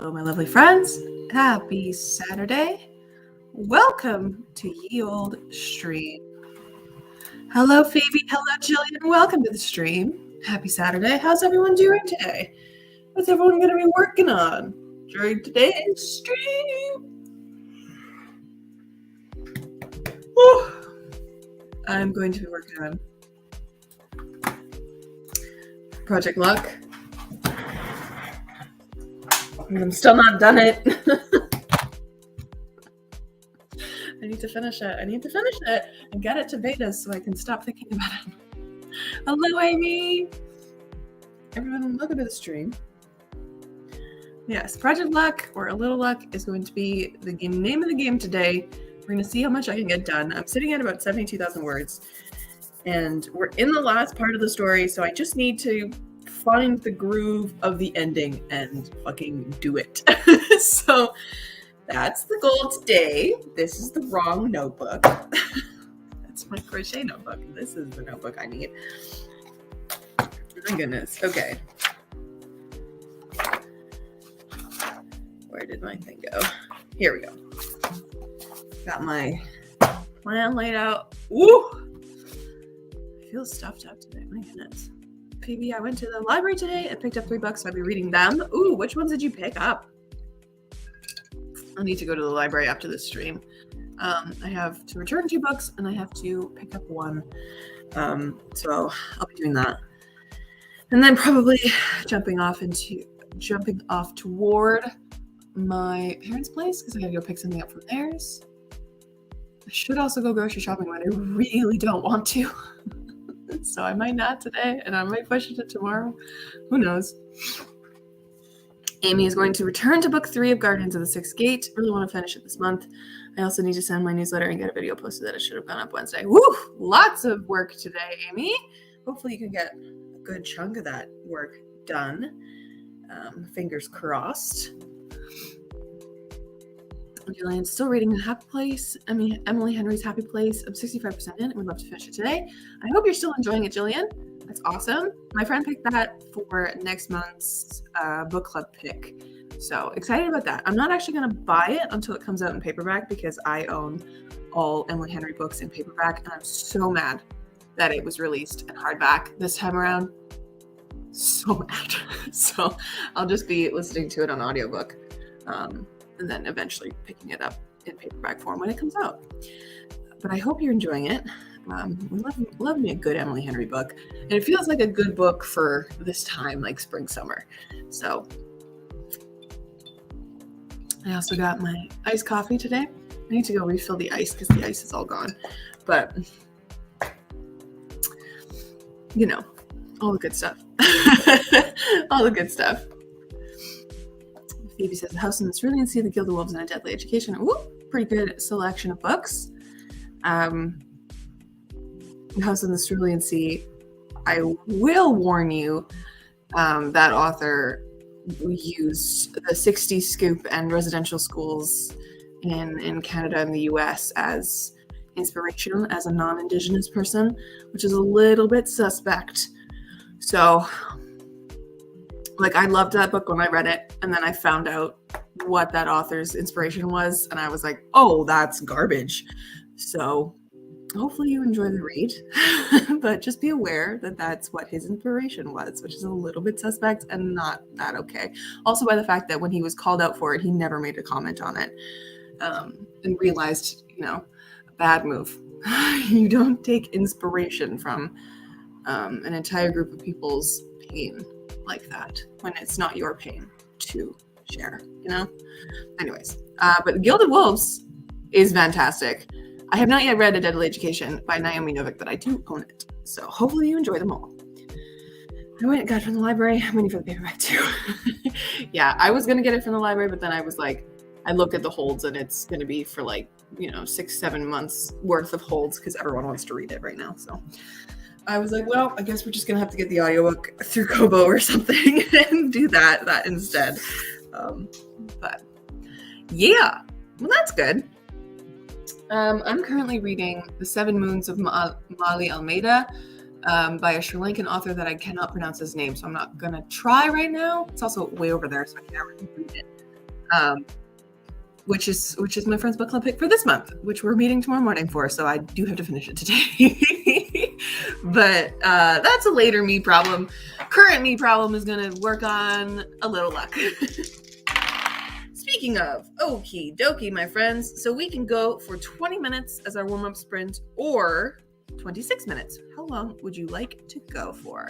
Hello, my lovely friends. Happy Saturday. Welcome to Ye Old Stream. Hello, Phoebe. Hello, Jillian. Welcome to the stream. Happy Saturday. How's everyone doing today? What's everyone going to be working on during today's stream? Whew. I'm going to be working on Project Luck. I'm still not done it. I need to finish it and get it to betas so I can stop thinking about it. Hello, Amy. Everyone, welcome to the stream. Yes, Project Luck or A Little Luck is going to be the name of the game today. We're going to see how much I can get done. I'm sitting at about 72,000 words, and we're in the last part of the story, so I just need to find the groove of the ending and fucking do it. So that's the goal today. This is the wrong notebook. That's my crochet notebook. This is the notebook I need. My goodness. Okay. Where did my thing go? Here we go. Got my plan laid out. Woo! I feel stuffed up today. My goodness. Phoebe, I went to the library today and picked up 3 books, so I'll be reading them. Ooh, which ones did you pick up? I need to go to the library after this stream. I have to return 2 books and I have to pick up 1. So I'll be doing that. And then probably jumping off toward my parents' place because I gotta go pick something up from theirs. I should also go grocery shopping when I really don't want to. So I might not today, and I might push it to tomorrow. Who knows? Amy is going to return to book 3 of Guardians of the Sixth Gate. Really want to finish it this month. I also need to send my newsletter and get a video posted that it should have gone up Wednesday. Woo! Lots of work today, Amy. Hopefully you can get a good chunk of that work done. Fingers crossed. Julian's still reading Happy Place. Emily Henry's Happy Place. I'm 65% in and would love to finish it today. I hope you're still enjoying it, Jillian. That's awesome. My friend picked that for next month's book club pick. So excited about that. I'm not actually going to buy it until it comes out in paperback because I own all Emily Henry books in paperback, and I'm so mad that it was released in hardback this time around. So mad. So I'll just be listening to it on audiobook. And then eventually picking it up in paperback form when it comes out. But I hope you're enjoying it. We love me a good Emily Henry book. And it feels like a good book for this time, like spring, summer. So I also got my iced coffee today. I need to go refill the ice because the ice is all gone. But, you know, all the good stuff. All the good stuff. Phoebe says, The House in the Cerulean Sea, The Gilded Wolves, and A Deadly Education. Ooh, pretty good selection of books. The House in the Cerulean Sea, I will warn you, that author used the 60s scoop and residential schools in Canada and the US as inspiration as a non-Indigenous person, which is a little bit suspect. So, like, I loved that book when I read it, and then I found out what that author's inspiration was, and I was like, oh, that's garbage. So hopefully you enjoy the read, but just be aware that that's what his inspiration was, which is a little bit suspect and not that okay. Also by the fact that when he was called out for it, he never made a comment on it, and realized, a bad move. You don't take inspiration from an entire group of people's pain like that when it's not your pain to share, Anyways, but Gilded Wolves is fantastic. I have not yet read A Deadly Education by Naomi Novik, but I do own it. So hopefully you enjoy them all. I went and got it from the library. I'm waiting for the paperback too. Yeah, I was going to get it from the library, but then I was like, I looked at the holds and it's going to be for 6-7 months worth of holds because everyone wants to read it right now. So I was like, well, I guess we're just going to have to get the audiobook through Kobo or something and do that instead. But yeah, well, that's good. I'm currently reading The 7 Moons of Mali Almeida by a Sri Lankan author that I cannot pronounce his name, so I'm not going to try right now. It's also way over there, so I can't really read it. um, which is my friend's book club pick for this month, which we're meeting tomorrow morning for. So I do have to finish it today. But that's a later me problem. Current me problem is going to work on a little luck. Speaking of, okie dokie, my friends. So we can go for 20 minutes as our warm-up sprint or 26 minutes. How long would you like to go for?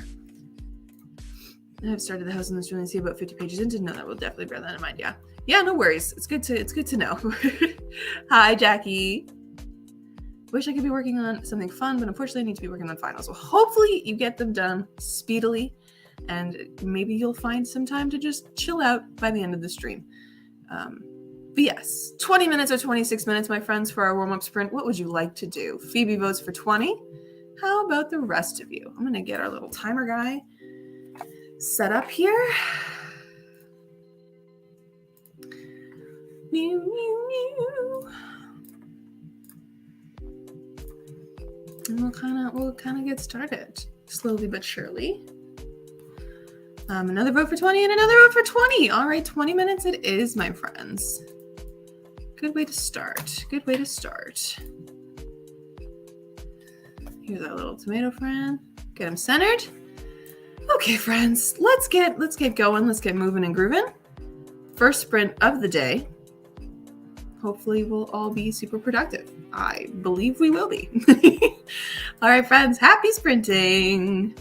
I've started the House in the Australian Sea about 50 pages into. No, that will definitely bear that in mind. Yeah, no worries. It's good to know. Hi, Jackie. Wish I could be working on something fun, but unfortunately I need to be working on finals. So hopefully you get them done speedily, and maybe you'll find some time to just chill out by the end of the stream. But yes, 20 minutes or 26 minutes, my friends, for our warm-up sprint. What would you like to do? Phoebe votes for 20. How about the rest of you? I'm going to get our little timer guy set up here. Mew, mew, mew. And we'll kind of get started slowly but surely. Another vote for 20 and another vote for 20. All right, 20 minutes it is, my friends. Good way to start. Good way to start. Here's our little tomato friend. Get him centered. Okay, friends, let's get going. Let's get moving and grooving. First sprint of the day. Hopefully we'll all be super productive. I believe we will be. All right, friends, happy sprinting.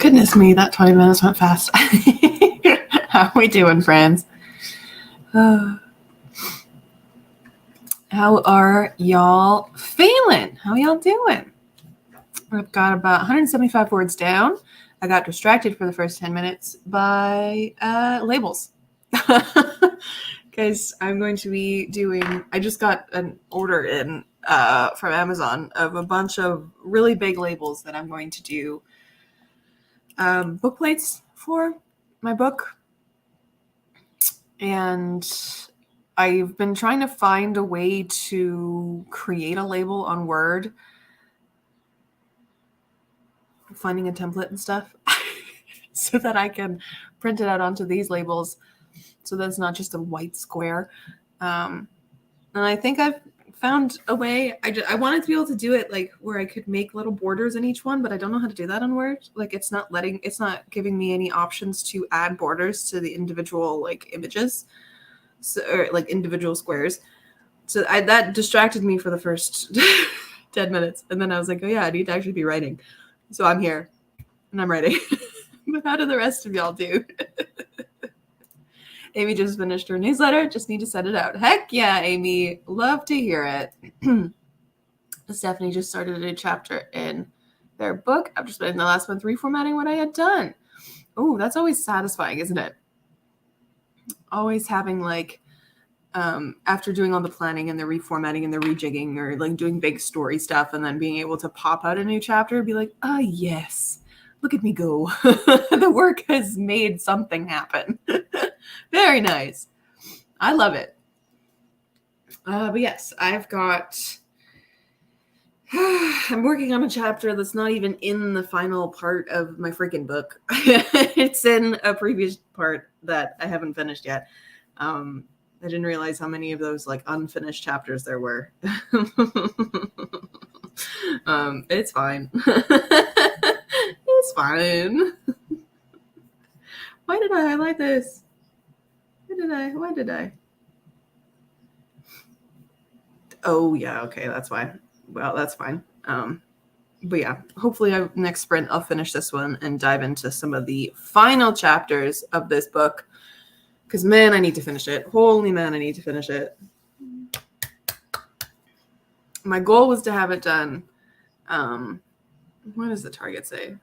Goodness me, that 20 minutes went fast. How are we doing, friends? How are y'all feeling? How y'all doing? I've got about 175 words down. I got distracted for the first 10 minutes by labels. Because I'm going to be doing, I just got an order in from Amazon of a bunch of really big labels that I'm going to do book plates for my book. And I've been trying to find a way to create a label on Word, finding a template and stuff, so that I can print it out onto these labels so that it's not just a white square. And I think I've found a way. I wanted to be able to do it like where I could make little borders in each one, but I don't know how to do that on Word. Like it's not giving me any options to add borders to the individual like images, so, or like individual squares. So that distracted me for the first 10 minutes. And then I was like, oh yeah, I need to actually be writing. So I'm here and I'm writing. But how do the rest of y'all do? Amy just finished her newsletter. Just need to send it out. Heck yeah, Amy. Love to hear it. Stephanie just started a new chapter in their book after spending the last month reformatting what I had done. Oh, that's always satisfying, isn't it? Always having like, after doing all the planning and the reformatting and the rejigging or like doing big story stuff and then being able to pop out a new chapter and be like, oh yes, look at me go. The work has made something happen. Very nice. I love it. But yes, I'm working on a chapter that's not even in the final part of my freaking book. It's in a previous part that I haven't finished yet. I didn't realize how many of those like unfinished chapters there were. It's fine. It's fine. Why did I highlight this? Why did I? Oh yeah, okay, that's why. Well, that's fine. But yeah, hopefully next sprint I'll finish this one and dive into some of the final chapters of this book. Because man, I need to finish it. Holy man, I need to finish it. My goal was to have it done. What does the target say?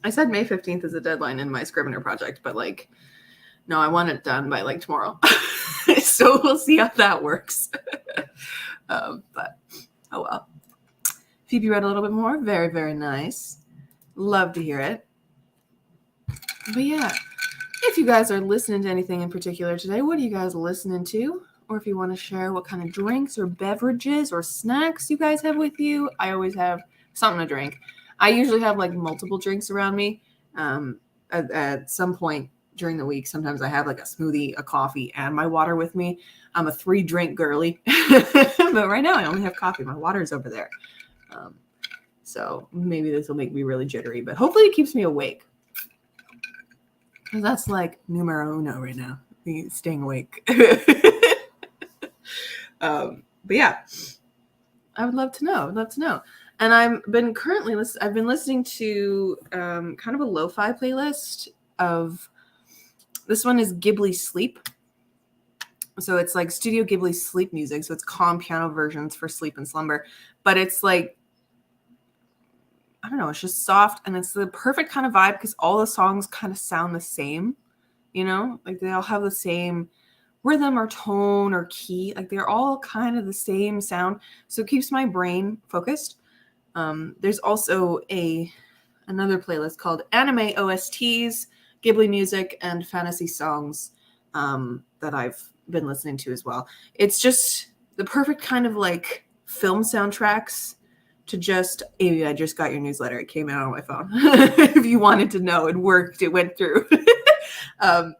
I said May 15th is a deadline in my Scrivener project, but like, no, I want it done by like tomorrow. So we'll see how that works. But oh well. Phoebe read a little bit more. Very, very nice. Love to hear it. But yeah, if you guys are listening to anything in particular today, what are you guys listening to? Or if you want to share what kind of drinks or beverages or snacks you guys have with you, I always have something to drink. I usually have like multiple drinks around me. At some point during the week, sometimes I have like a smoothie, a coffee, and my water with me. I'm a 3-drink girly. But right now I only have coffee. My water's over there. So maybe this will make me really jittery, but hopefully it keeps me awake. Because that's like numero uno right now, staying awake. But yeah, I would love to know. And I've been listening to kind of a lo-fi playlist of, this one is Ghibli Sleep. So it's like Studio Ghibli sleep music. So it's calm piano versions for sleep and slumber. But it's like, I don't know, it's just soft and it's the perfect kind of vibe because all the songs kind of sound the same, you know? Like they all have the same rhythm or tone or key. Like they're all kind of the same sound. So it keeps my brain focused. There's also another playlist called Anime OSTs, Ghibli music, and fantasy songs that I've been listening to as well. It's just the perfect kind of like film soundtracks to just, Amy, I just got your newsletter. It came out on my phone. If you wanted to know, it worked. It went through. I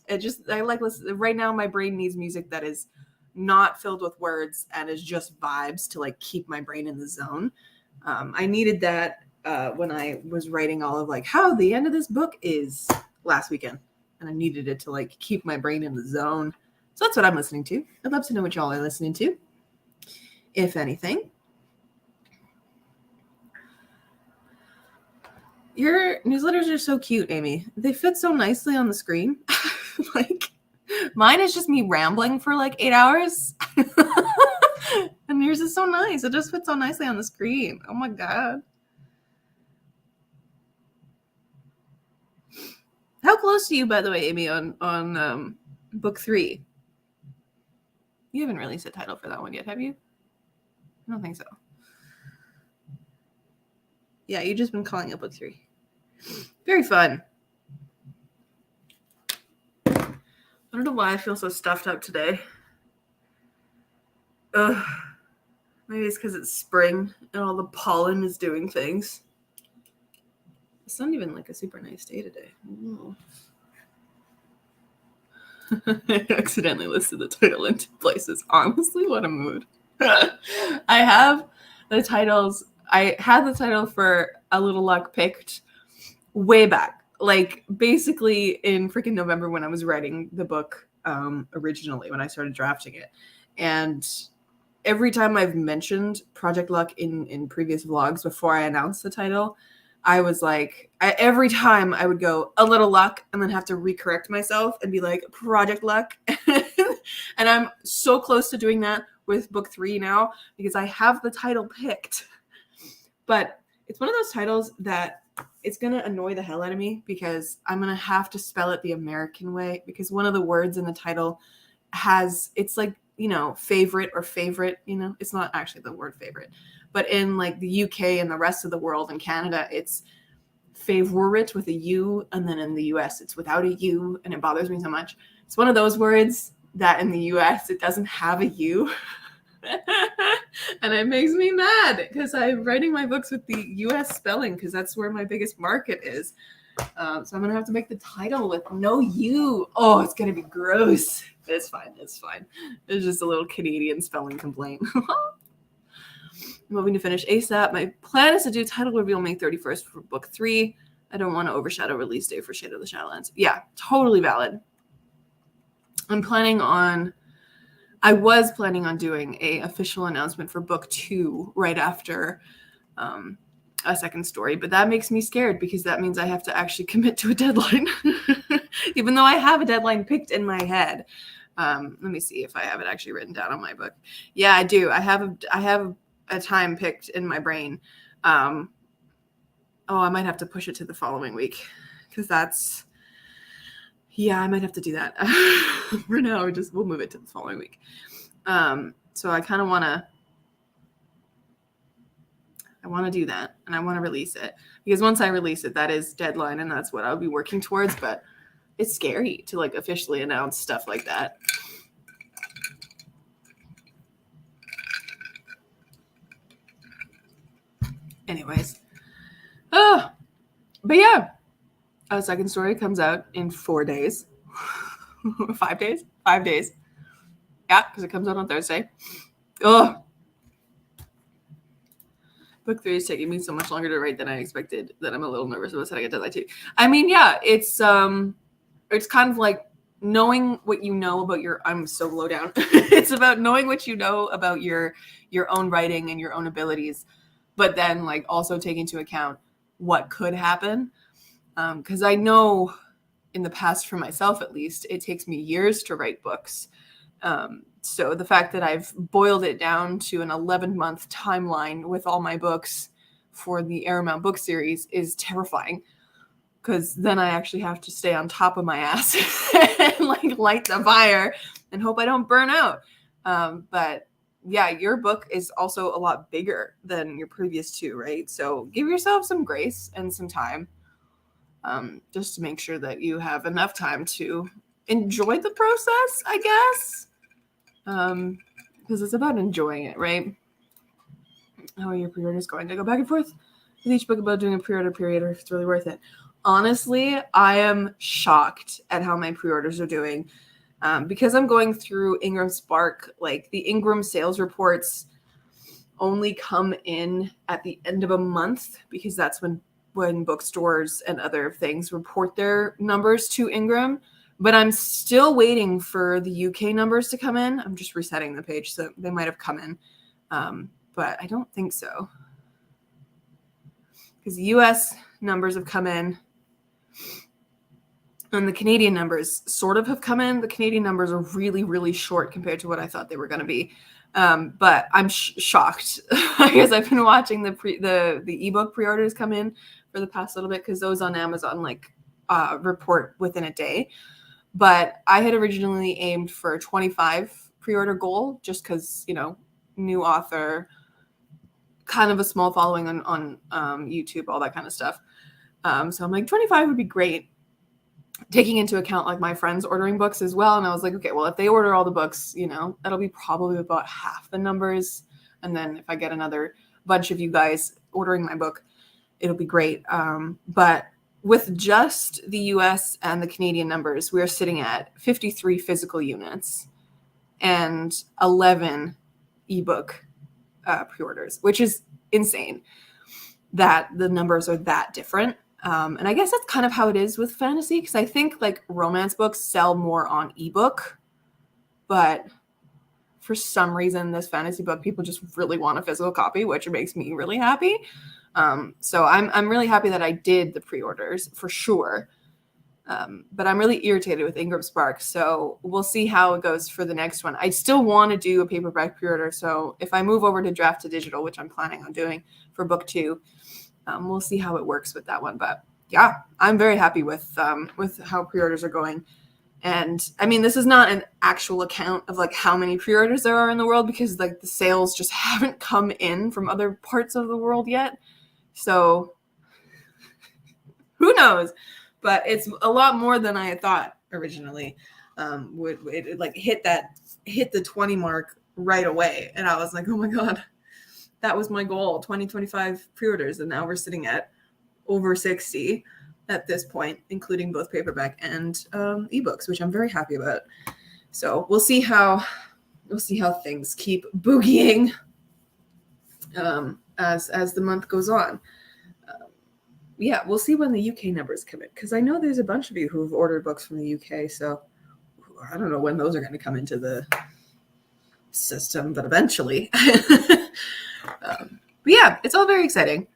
like listen. Right now, my brain needs music that is not filled with words and is just vibes to like keep my brain in the zone. I needed that when I was writing all of like how the end of this book is last weekend, and I needed it to like keep my brain in the zone. So that's what I'm listening to. I'd love to know what y'all are listening to, if anything. Your newsletters are so cute, Amy. They fit so nicely on the screen. Like, mine is just me rambling for like 8 hours. And yours is so nice. It just fits so nicely on the screen. Oh my God. How close are you, by the way, Amy, on book 3? You haven't released a title for that one yet, have you? I don't think so. Yeah, you've just been calling it book 3. Very fun. I don't know why I feel so stuffed up today. Ugh. Maybe it's because it's spring and all the pollen is doing things. It's not even like a super nice day today. I accidentally listed the title in 2 places. Honestly, what a mood. I have the titles. I had the title for A Little Luck picked way back. Like basically in freaking November when I was writing the book originally, when I started drafting it. And every time I've mentioned Project Luck in previous vlogs before I announced the title, I was like, every time I would go A Little Luck and then have to recorrect myself and be like Project Luck. And I'm so close to doing that with book 3 now because I have the title picked. But it's one of those titles that it's going to annoy the hell out of me because I'm going to have to spell it the American way because one of the words in the title it's like, you know, favorite or favorite, you know, it's not actually the word favorite, but in like the UK and the rest of the world and Canada, it's favorite with a U. And then in the US, it's without a U. And it bothers me so much. It's one of those words that in the US, it doesn't have a U. And it makes me mad because I'm writing my books with the US spelling because that's where my biggest market is. So I'm going to have to make the title with no U. Oh, it's going to be gross. It's fine. It's fine. It's just a little Canadian spelling complaint. I'm hoping to finish ASAP. My plan is to do title reveal May 31st for book 3. I don't want to overshadow release day for Shade of the Shadowlands. Yeah, totally valid. I was planning on doing a official announcement for book 2 right after a second story, but that makes me scared because that means I have to actually commit to a deadline, even though I have a deadline picked in my head. Let me see if I have it actually written down on my book. Yeah, I do. I have a time picked in my brain. I might have to push it to the following week because I might have to do that. For now, we'll move it to the following week. So I kind of want to do that and I want to release it because once I release it, that is deadline and that's what I'll be working towards. But it's scary to like officially announce stuff like that. Anyways. But yeah, a second story comes out in 4 days. 5 days? 5 days. Yeah, because it comes out on Thursday. Book 3 is taking me so much longer to write than I expected that I'm a little nervous about setting a deadline too. I mean, yeah, it's kind of like knowing what you know about I'm so low down. It's about knowing what you know about your own writing and your own abilities, but then like also take into account what could happen. Because I know in the past, for myself at least, it takes me years to write books. So the fact that I've boiled it down to an 11-month timeline with all my books for the Aramount book series is terrifying because then I actually have to stay on top of my ass and like light the fire and hope I don't burn out. But yeah, your book is also a lot bigger than your previous 2, right? So give yourself some grace and some time just to make sure that you have enough time to enjoy the process, I guess. Because it's about enjoying it, right? How are your pre-orders going? To go back and forth with each book about doing a pre-order period, or if it's really worth it. Honestly, I am shocked at how my pre-orders are doing. Because I'm going through Ingram Spark, like the Ingram sales reports only come in at the end of a month because that's when bookstores and other things report their numbers to Ingram. But I'm still waiting for the UK numbers to come in. I'm just resetting the page, so they might have come in. But I don't think so. Because the US numbers have come in. And the Canadian numbers sort of have come in. The Canadian numbers are really, really short compared to what I thought they were going to be. But I'm shocked because I've been watching the ebook pre-orders come in for the past little bit because those on Amazon report within a day. But I had originally aimed for 25 pre-order goal just because, new author, kind of a small following on YouTube, all that kind of stuff. So I'm like, 25 would be great, taking into account like my friends ordering books as well. And I was like, okay, well, if they order all the books, that'll be probably about half the numbers. And then if I get another bunch of you guys ordering my book, it'll be great. But with just the US and the Canadian numbers, we're sitting at 53 physical units and 11 ebook pre-orders, which is insane that the numbers are that different. And I guess that's kind of how it is with fantasy, because I think like romance books sell more on ebook, but for some reason this fantasy book, people just really want a physical copy, which makes me really happy. So I'm really happy that I did the pre-orders for sure. But I'm really irritated with Ingram Spark. So we'll see how it goes for the next one. I still want to do a paperback pre-order. So if I move over to draft to digital, which I'm planning on doing for book 2, we'll see how it works with that one. But yeah, I'm very happy with how pre-orders are going. And I mean, this is not an actual account of like how many pre-orders there are in the world, because like the sales just haven't come in from other parts of the world yet. So who knows? But it's a lot more than I had thought originally. Would like hit the 20 mark right away. And I was like, oh my God, that was my goal, 25 pre-orders. And now we're sitting at over 60 at this point, including both paperback and ebooks, which I'm very happy about. So we'll see how things keep boogieing as the month goes on. Yeah, we'll see when the UK numbers come in, because I know there's a bunch of you who've ordered books from the UK, so I don't know when those are going to come into the system, but eventually. But yeah, it's all very exciting.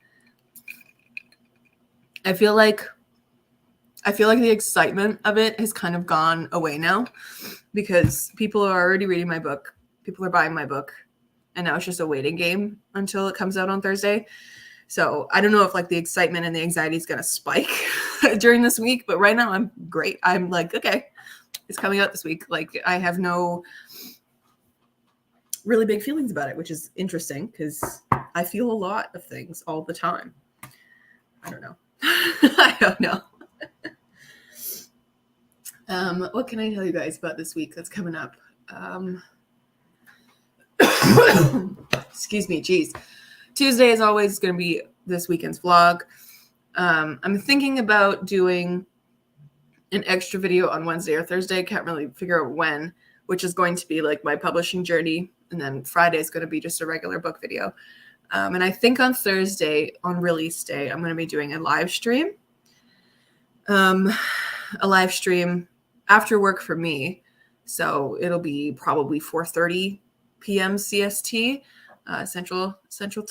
I feel like the excitement of it has kind of gone away now, because people are already reading my book, people are buying my book, and now it's just a waiting game until it comes out on Thursday. So I don't know if like the excitement and the anxiety is going to spike during this week, but right now I'm great. I'm like, okay, it's coming out this week. Like I have no really big feelings about it, which is interesting because I feel a lot of things all the time. I don't know. I don't know. What can I tell you guys about this week that's coming up? Excuse me, geez. Tuesday, as always, is going to be this weekend's vlog. I'm thinking about doing an extra video on Wednesday or Thursday. Can't really figure out when, which is going to be like my publishing journey. And then Friday is going to be just a regular book video. And I think on Thursday, on release day, I'm going to be doing a live stream. A live stream after work for me. So it'll be probably 4:30 p.m. CST. Central Standard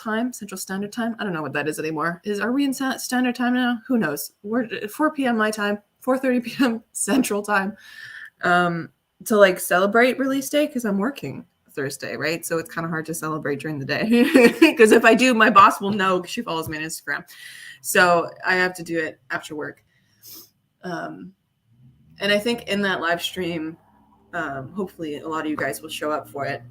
Time. I don't know what that is anymore. Are we in Standard Time now? Who knows? We're at 4 p.m. my time, 4:30 p.m. Central Time, to like celebrate release day, because I'm working Thursday, right? So it's kind of hard to celebrate during the day, because if I do, my boss will know, because she follows me on Instagram. So I have to do it after work. And I think in that live stream, hopefully a lot of you guys will show up for it.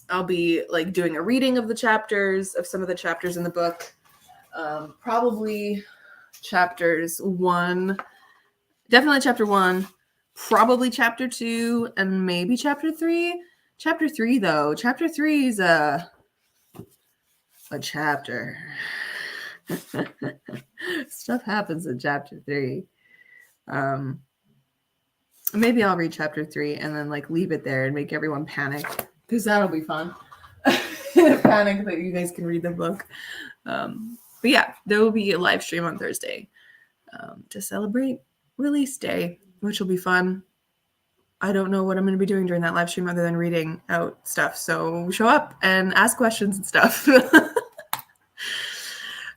I'll be like doing a reading of the chapters, of some of the chapters in the book. Probably chapters 1, definitely chapter 1, probably chapter 2, and maybe chapter 3. Chapter 3 though, chapter 3 is a chapter. Stuff happens in chapter 3. Maybe I'll read chapter 3 and then like leave it there and make everyone panic, because that'll be fun. Panic that you guys can read the book. But yeah, there will be a live stream on Thursday to celebrate release day, which will be fun. I don't know what I'm going to be doing during that live stream other than reading out stuff. So show up and ask questions and stuff.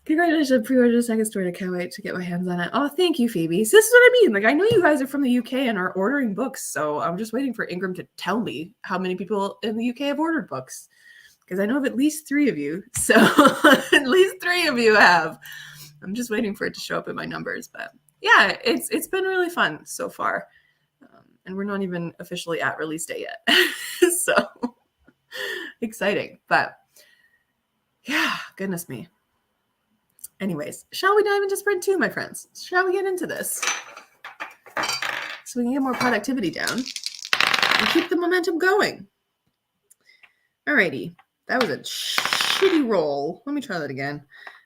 Congratulations, pre-ordered a second story. I can't wait to get my hands on it. Oh, thank you, Phoebe. So this is what I mean. Like, I know you guys are from the UK and are ordering books, so I'm just waiting for Ingram to tell me how many people in the UK have ordered books. Because I know of at least 3 of you. So at least 3 of you have. I'm just waiting for it to show up in my numbers. But yeah, it's been really fun so far. And we're not even officially at release day yet. So exciting. But yeah, goodness me. Anyways, shall we dive into sprint 2, my friends? Shall we get into this? So we can get more productivity down and keep the momentum going. Alrighty, that was a shitty roll. Let me try that again.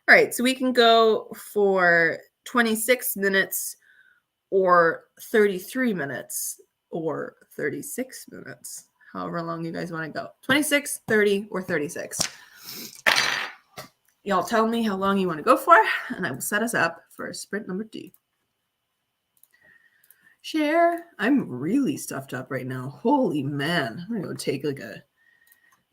All right, so we can go for 26 minutes or 33 minutes or 36 minutes, however long you guys want to go. 26, 30, or 36. Y'all tell me how long you want to go for, and I will set us up for sprint number 2. Share. I'm really stuffed up right now. Holy man. I'm going to go take like a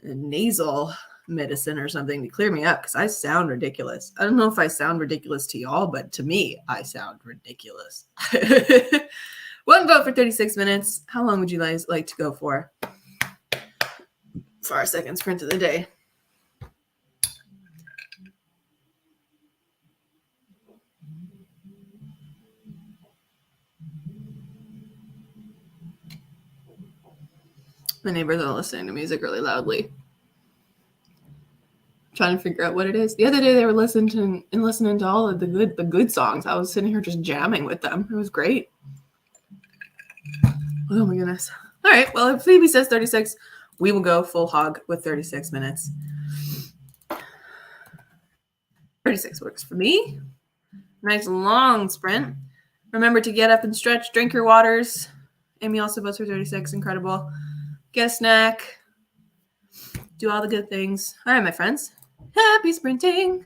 nasal medicine or something to clear me up because I sound ridiculous. I don't know if I sound ridiculous to y'all, but to me, I sound ridiculous. 1 vote for 36 minutes. How long would you guys like to go for our second sprint of the day? My neighbors are listening to music really loudly. Trying to figure out what it is. The other day they were listening to all of the good songs. I was sitting here just jamming with them. It was great. Oh my goodness. All right. Well, if Phoebe says 36, we will go full hog with 36 minutes. 36 works for me. Nice long sprint. Remember to get up and stretch. Drink your waters. Amy also votes for 36. Incredible. Get a snack. Do all the good things. All right, my friends. Happy sprinting.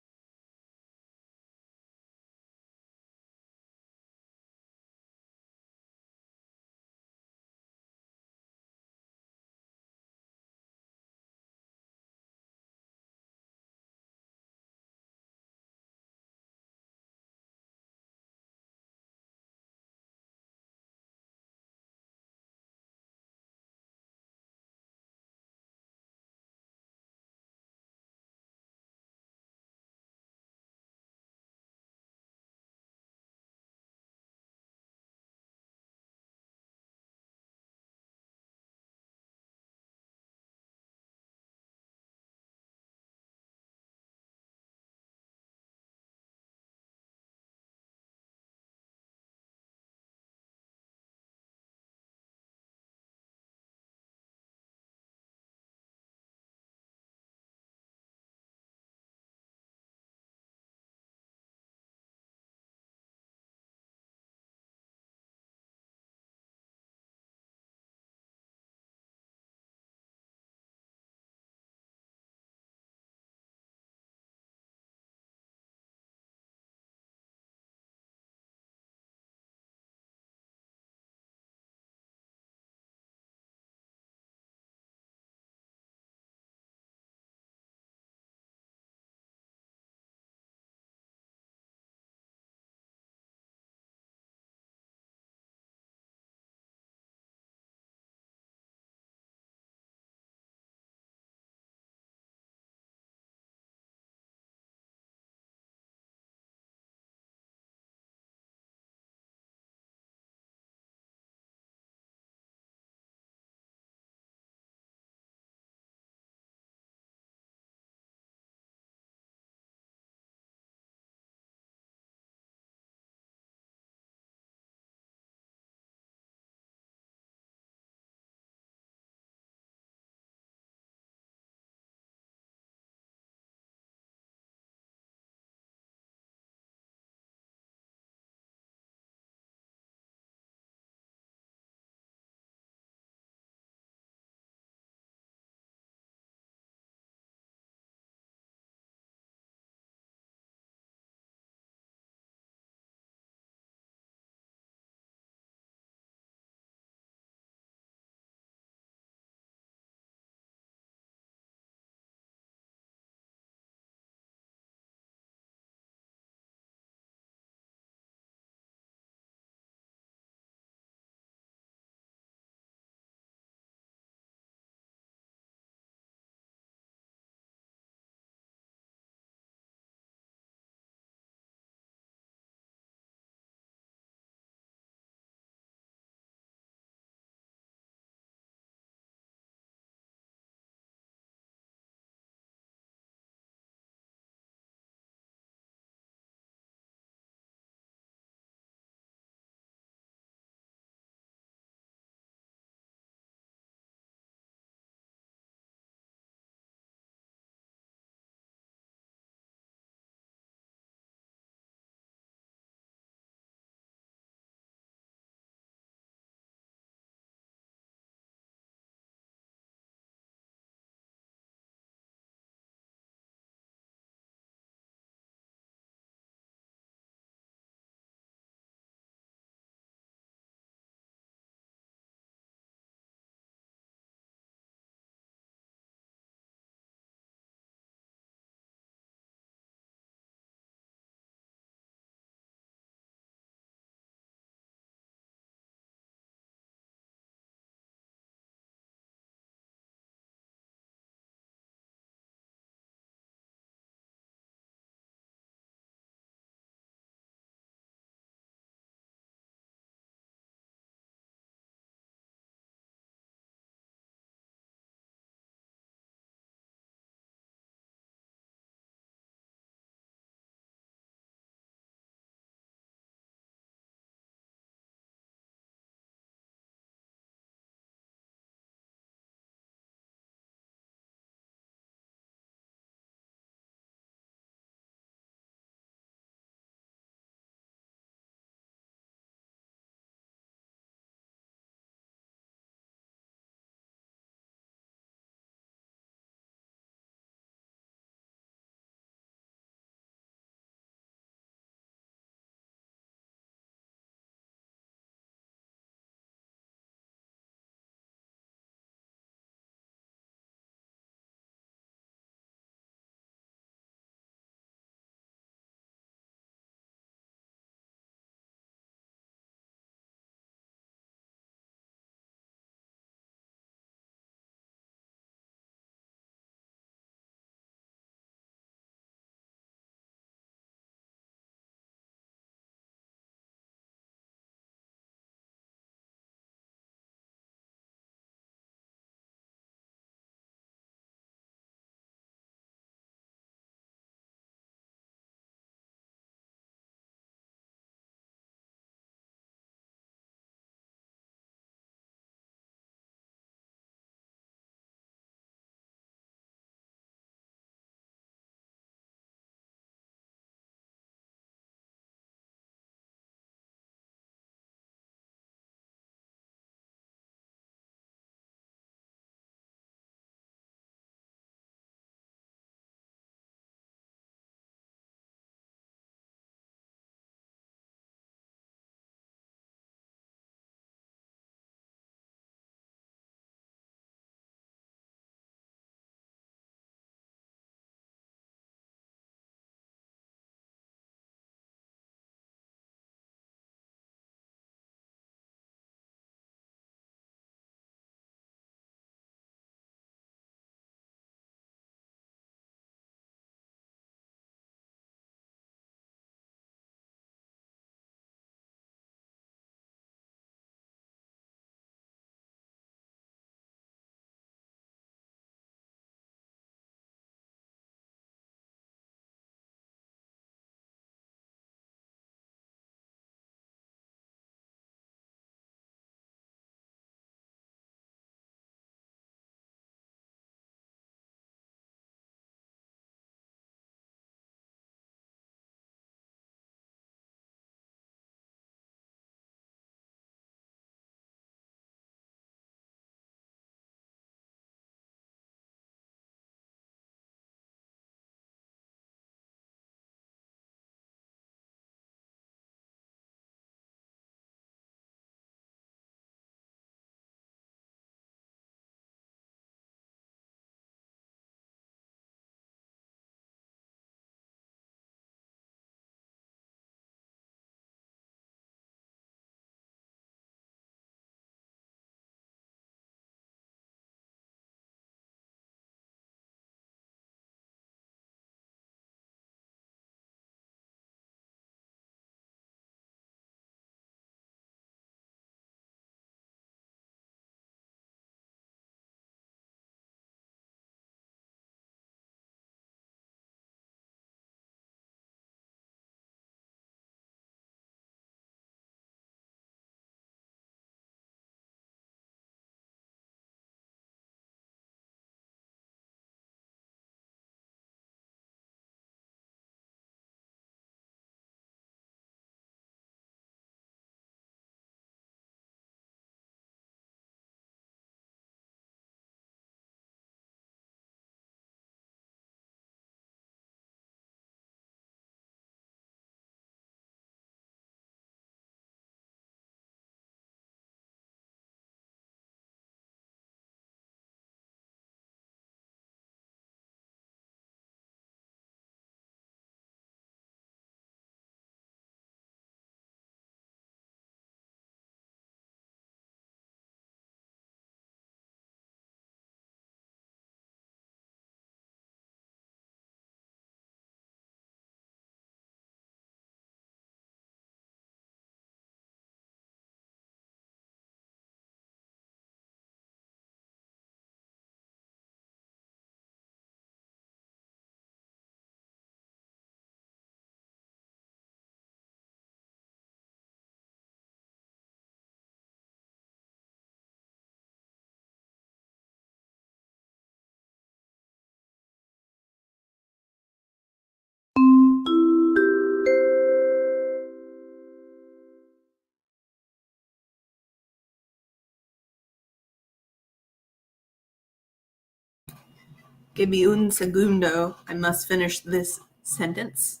Give me un segundo. I must finish this sentence.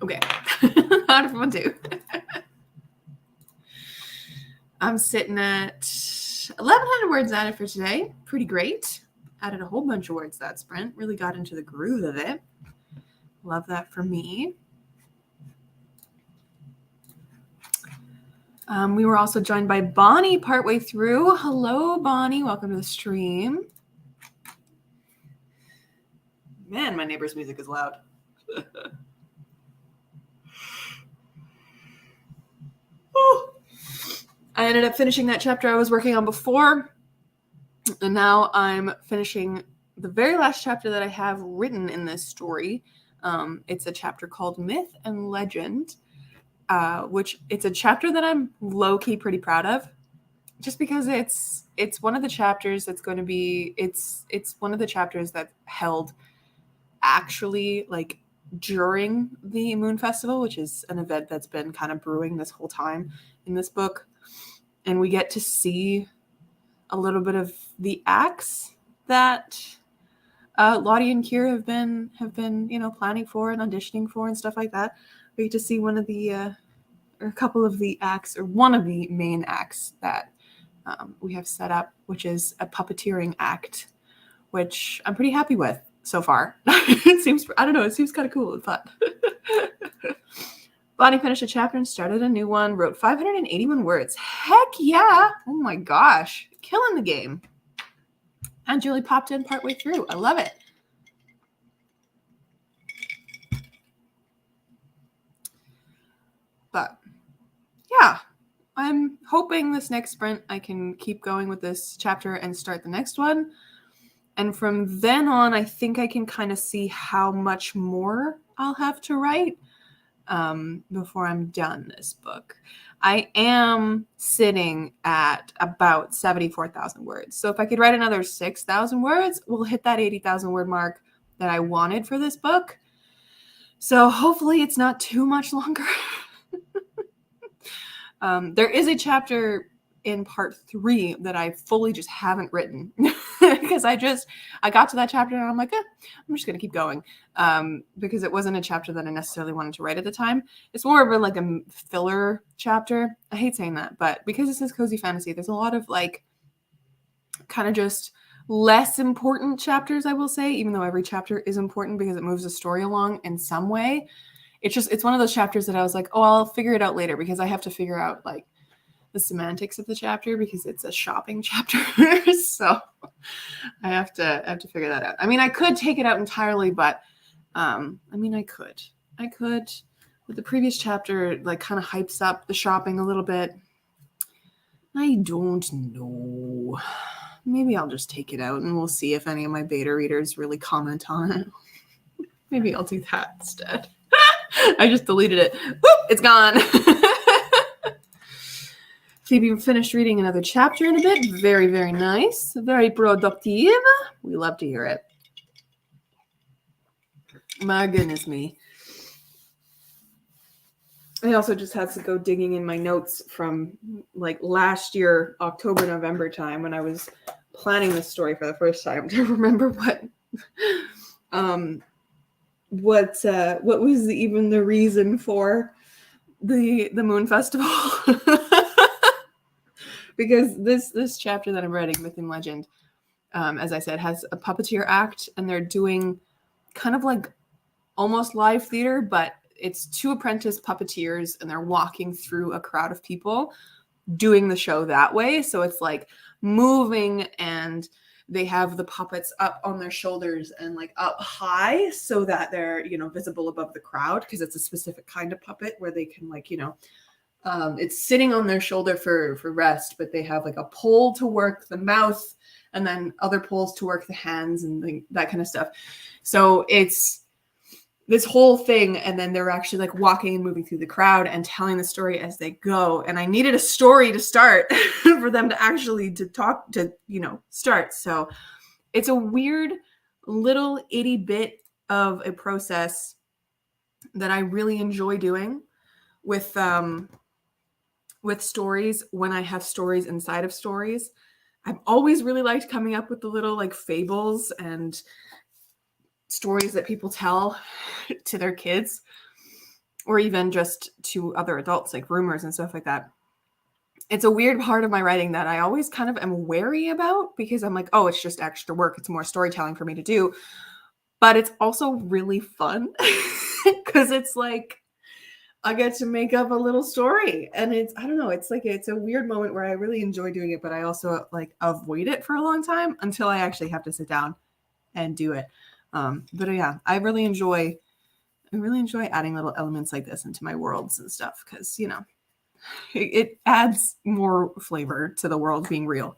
Okay. How did everyone do? I'm sitting at 1,100 words added for today. Pretty great. Added a whole bunch of words that sprint. Really got into the groove of it. Love that for me. We were also joined by Bonnie partway through. Hello, Bonnie. Welcome to the stream. Man, my neighbor's music is loud. Oh. I ended up finishing that chapter I was working on before, and now I'm finishing the very last chapter that I have written in this story. It's a chapter called Myth and Legend, which it's a chapter that I'm low-key pretty proud of, just because it's one of the chapters that's going to be it's one of the chapters that held actually like during the Moon Festival, which is an event that's been kind of brewing this whole time in this book. And we get to see a little bit of the acts that Lottie and Kira have been, planning for and auditioning for and stuff like that. We get to see one of the, or a couple of the acts, or one of the main acts that we have set up, which is a puppeteering act, which I'm pretty happy with so far. It seems kind of cool and fun. Bonnie finished a chapter and started a new one, wrote 581 words. Heck yeah. Oh my gosh. Killing the game. And Julie popped in partway through. I love it. But yeah, I'm hoping this next sprint I can keep going with this chapter and start the next one. And from then on, I think I can kind of see how much more I'll have to write before I'm done this book. I am sitting at about 74,000 words. So if I could write another 6,000 words, we'll hit that 80,000 word mark that I wanted for this book. So hopefully it's not too much longer. There is a chapter in part 3 that I fully just haven't written because I got to that chapter and I'm like, I'm just going to keep going because it wasn't a chapter that I necessarily wanted to write at the time. It's more of a filler chapter. I hate saying that, but because this is cozy fantasy, there's a lot of kind of just less important chapters, I will say, even though every chapter is important because it moves the story along in some way. It's one of those chapters that I was like, oh, I'll figure it out later because I have to figure out the semantics of the chapter because it's a shopping chapter. So I have to figure that out. I mean, I could take it out entirely, but I could, but the previous chapter kind of hypes up the shopping a little bit. I don't know. Maybe I'll just take it out and we'll see if any of my beta readers really comment on it. Maybe I'll do that instead. I just deleted it. Whoop, it's gone. Phoebe finished reading another chapter in a bit. Very, very nice. Very productive. We love to hear it. My goodness me. I also just had to go digging in my notes from last year, October, November time when I was planning this story for the first time to remember what was even the reason for the Moon Festival. Because this chapter that I'm writing, Myth and Legend, as I said, has a puppeteer act, and they're doing kind of almost live theater, but it's 2 apprentice puppeteers, and they're walking through a crowd of people doing the show that way. So it's moving, and they have the puppets up on their shoulders and up high so that they're, visible above the crowd, because it's a specific kind of puppet where they can it's sitting on their shoulder for rest, but they have a pole to work the mouth and then other poles to work the hands and that kind of stuff. So it's this whole thing, and then they're actually like walking and moving through the crowd and telling the story as they go. And I needed a story to start for them to actually start. So it's a weird little itty bit of a process that I really enjoy doing with stories when I have stories inside of stories. I've always really liked coming up with the little like fables and stories that people tell to their kids, or even just to other adults, like rumors and stuff like that. It's a weird part of my writing that I always kind of am wary about, because I'm like, oh, it's just extra work. It's more storytelling for me to do. But it's also really fun because it's like I get to make up a little story, and I don't know, it's a weird moment where I really enjoy doing it, but I also like avoid it for a long time until I actually have to sit down and do it. But yeah, I really enjoy adding little elements like this into my worlds and stuff, because it adds more flavor to the world being real.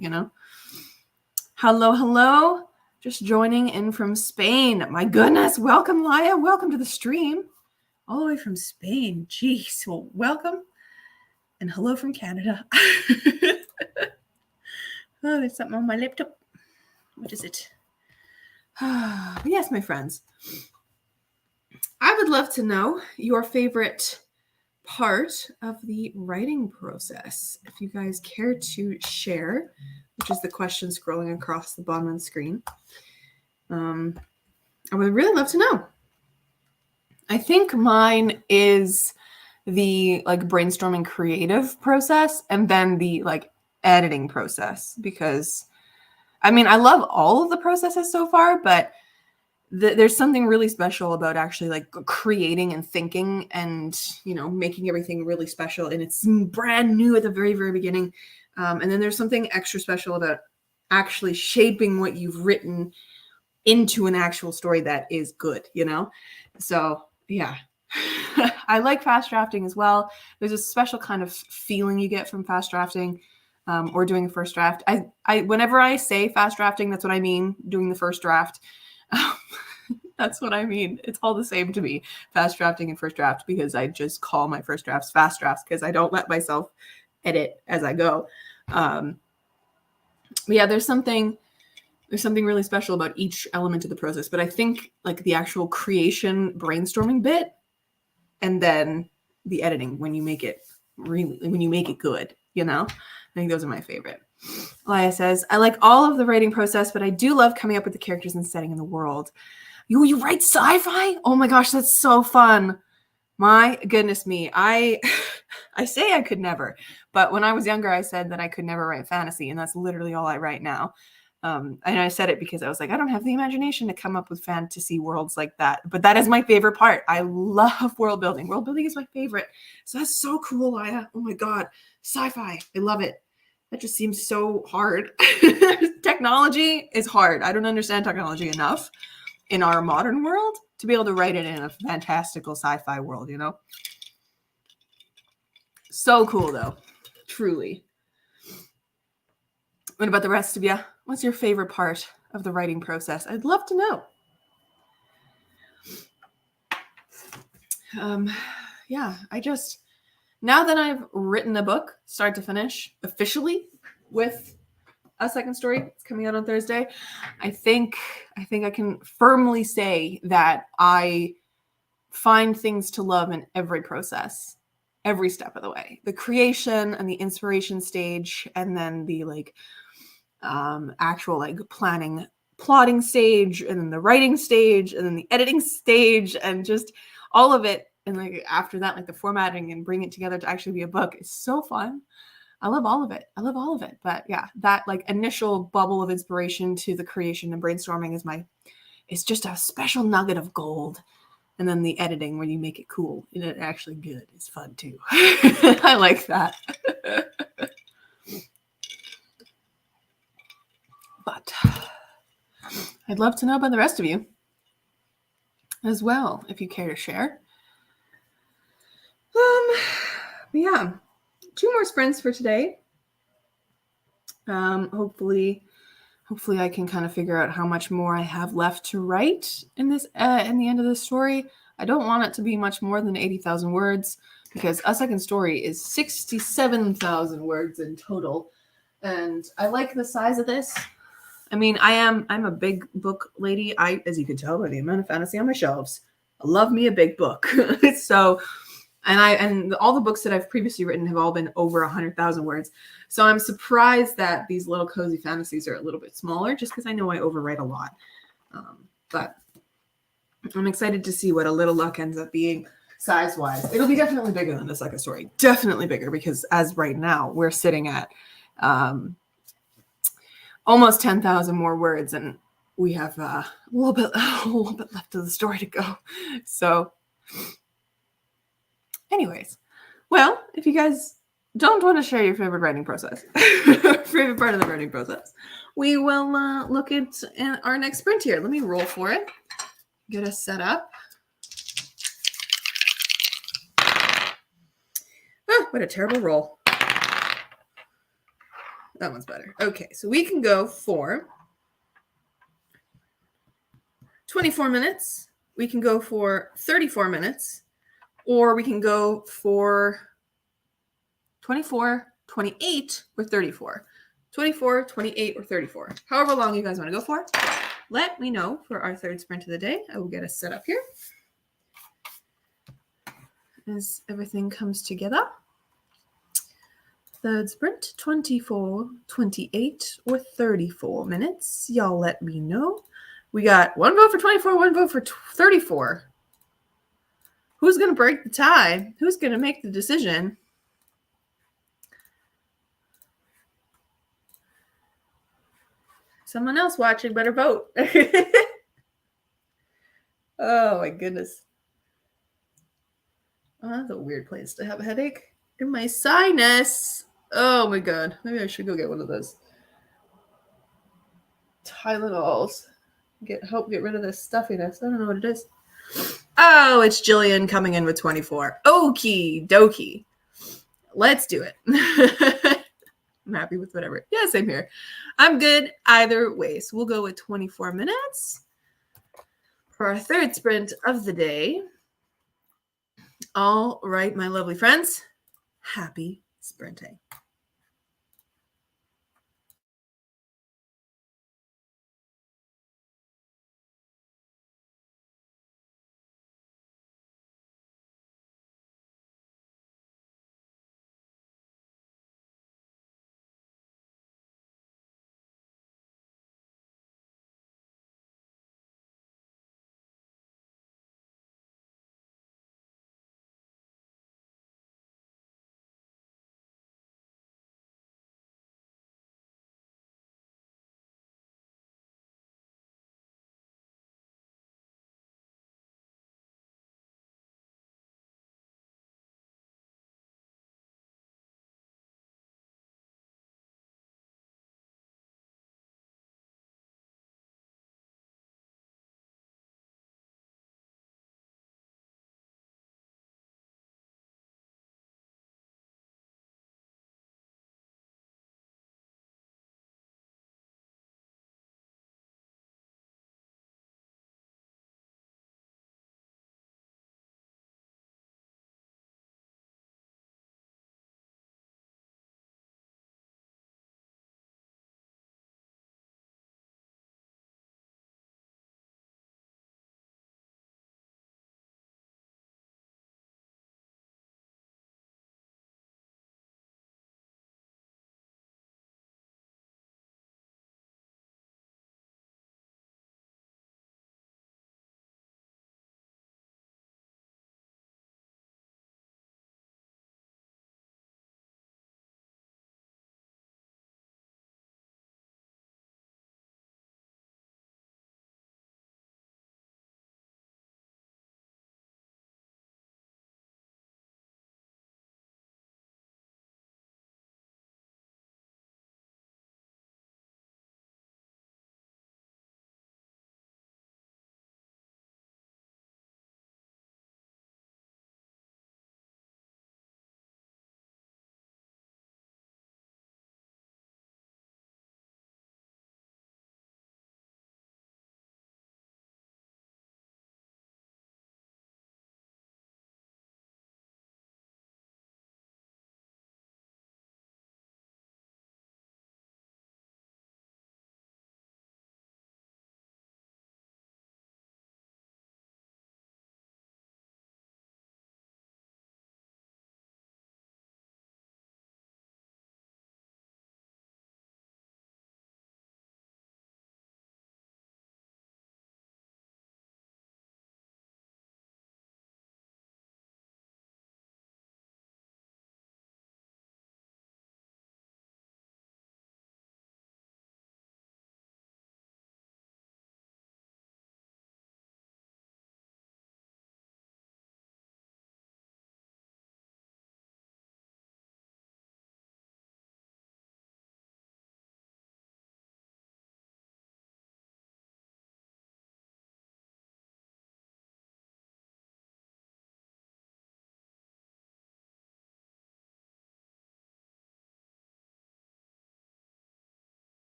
Hello, just joining in from Spain. My goodness, welcome, Laya. Welcome to the stream. All the way from Spain. Jeez, well, welcome. And hello from Canada. Oh, there's something on my laptop. What is it? Yes, my friends. I would love to know your favorite part of the writing process. If you guys care to share, which is the question scrolling across the bottom of the screen, I would really love to know. I think mine is the like brainstorming creative process, and then the like editing process, because I mean, I love all of the processes so far, but there's something really special about actually like creating and thinking and, making everything really special. And it's brand new at the very, very beginning. And then there's something extra special about actually shaping what you've written into an actual story that is good, So yeah, I like fast drafting as well. There's a special kind of feeling you get from fast drafting, or doing a first draft. I whenever I say fast drafting, that's what I mean. Doing the first draft. That's what I mean. It's all the same to me, fast drafting and first draft, because I just call my first drafts fast drafts because I don't let myself edit as I go. But yeah, there's something really special about each element of the process. But I think like the actual creation brainstorming bit, and then the editing when you make it good, I think those are my favorite. Laya says, I like all of the writing process, but I do love coming up with the characters and setting in the world. You write sci-fi? Oh my gosh, that's so fun. My goodness me. I say I could never, but when I was younger, I said that I could never write fantasy, and that's literally all I write now. And I said it because I was like, I don't have the imagination to come up with fantasy worlds like that. But that is my favorite part. I love world building. World building is my favorite. So that's so cool, Laya. Oh my God. Sci-fi. I love it. That just seems so hard. Technology is hard. I don't understand technology enough in our modern world to be able to write it in a fantastical sci-fi world, So cool, though. Truly. What about the rest of you? What's your favorite part of the writing process? I'd love to know. Yeah, now that I've written a book, start to finish, officially, with a second story, it's coming out on Thursday, I think I can firmly say that I find things to love in every process, every step of the way. The creation and the inspiration stage, and then the actual like plotting stage, and then the writing stage, and then the editing stage, and just all of it. And like after that, like the formatting and bring it together to actually be a book is so fun. I love all of it. But yeah, that like initial bubble of inspiration to the creation and brainstorming is just a special nugget of gold. And then the editing, when you make it cool and it actually good, is fun too. I like that. But I'd love to know about the rest of you as well, if you care to share. Yeah, 2 more sprints for today. Hopefully Hopefully I can kind of figure out how much more I have left to write in this in the end of this story. I don't want it to be much more than 80,000 words because A Second Story is 67,000 words in total. And I like the size of this. I mean, I'm a big book lady. As you can tell by the amount of fantasy on my shelves, I love me a big book. So, and all the books that I've previously written have all been over 100,000 words. So I'm surprised that these little cozy fantasies are a little bit smaller, just because I know I overwrite a lot. But I'm excited to see what A Little Luck ends up being size-wise. It'll be definitely bigger than The Second Story. Definitely bigger, because as right now, we're sitting at almost 10,000 more words, and we have a little bit left of the story to go. So anyways, well, if you guys don't want to share your favorite writing process, favorite part of the writing process, we will look at our next sprint here. Let me roll for it. Get us set up. Oh, what a terrible roll. That one's better. Okay, so we can go for 24 minutes. We can go for 34 minutes. Or we can go for 24, 28, or 34. 24, 28, or 34. However long you guys want to go for. Let me know for our third sprint of the day. I will get us set up here as everything comes together. Third sprint, 24, 28, or 34 minutes. Y'all let me know. We got one vote for 24, one vote for 34. Who's going to break the tie? Who's going to make the decision? Someone else watching better vote. Oh my goodness. Oh, that's a weird place to have a headache. In my sinus. Oh my god. Maybe I should go get one of those Tylenols. Help get rid of this stuffiness. I don't know what it is. Oh, it's Jillian coming in with 24. Okie dokie. Let's do it. I'm happy with whatever. Yeah, same here. I'm good either way. So we'll go with 24 minutes for our third sprint of the day. All right, my lovely friends. Happy sprinting.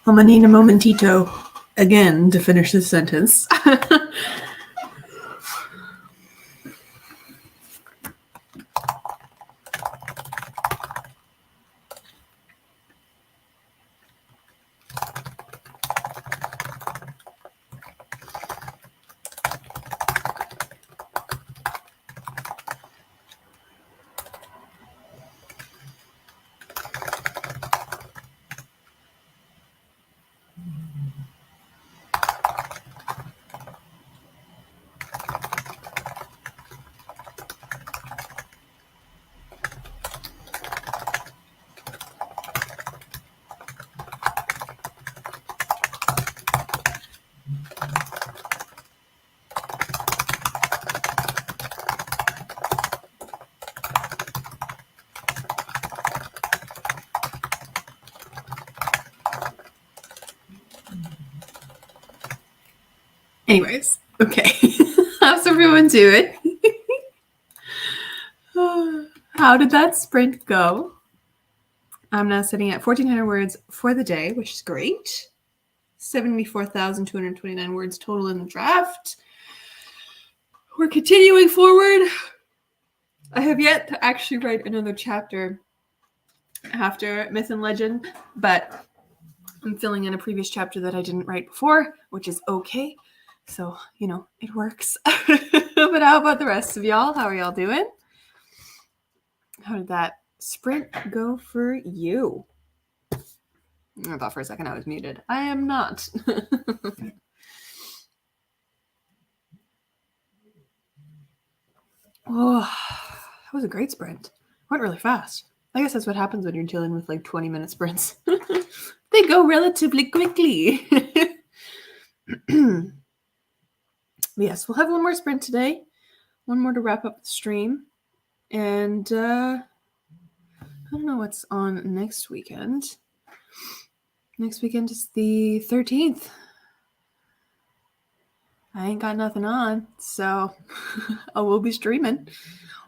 I'm gonna need a momentito again to finish this sentence. Anyways, okay. How's everyone doing? How did that sprint go? I'm now sitting at 1,400 words for the day, which is great. 74,229 words total in the draft. We're continuing forward. I have yet to actually write another chapter after Myth and Legend, but I'm filling in a previous chapter that I didn't write before, which is okay. So, it works. But how about the rest of y'all? How are y'all doing? How did that sprint go for you? I thought for a second I was muted. I am not. Oh, that was a great sprint. Went really fast. I guess that's what happens when you're dealing with like 20-minute sprints. They go relatively quickly. Yes, we'll have one more sprint today. One more to wrap up the stream. And I don't know what's on next weekend. Next weekend is the 13th. I ain't got nothing on, so I will be streaming.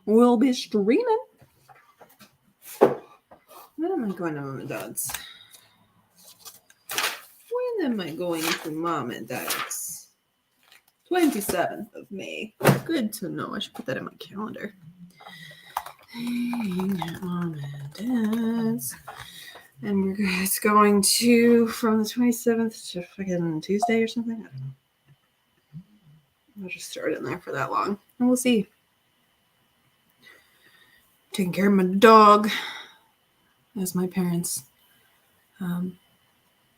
We'll be streaming. When am I going to Mom and Dad's? When am I going to Mom and Dad's? 27th of May. Good to know. I should put that in my calendar. Hang at Mom and Dad's. And it's going to from the 27th to fucking Tuesday or something. I don't know. I'll just throw it in there for that long. And we'll see. Taking care of my dog. As my parents.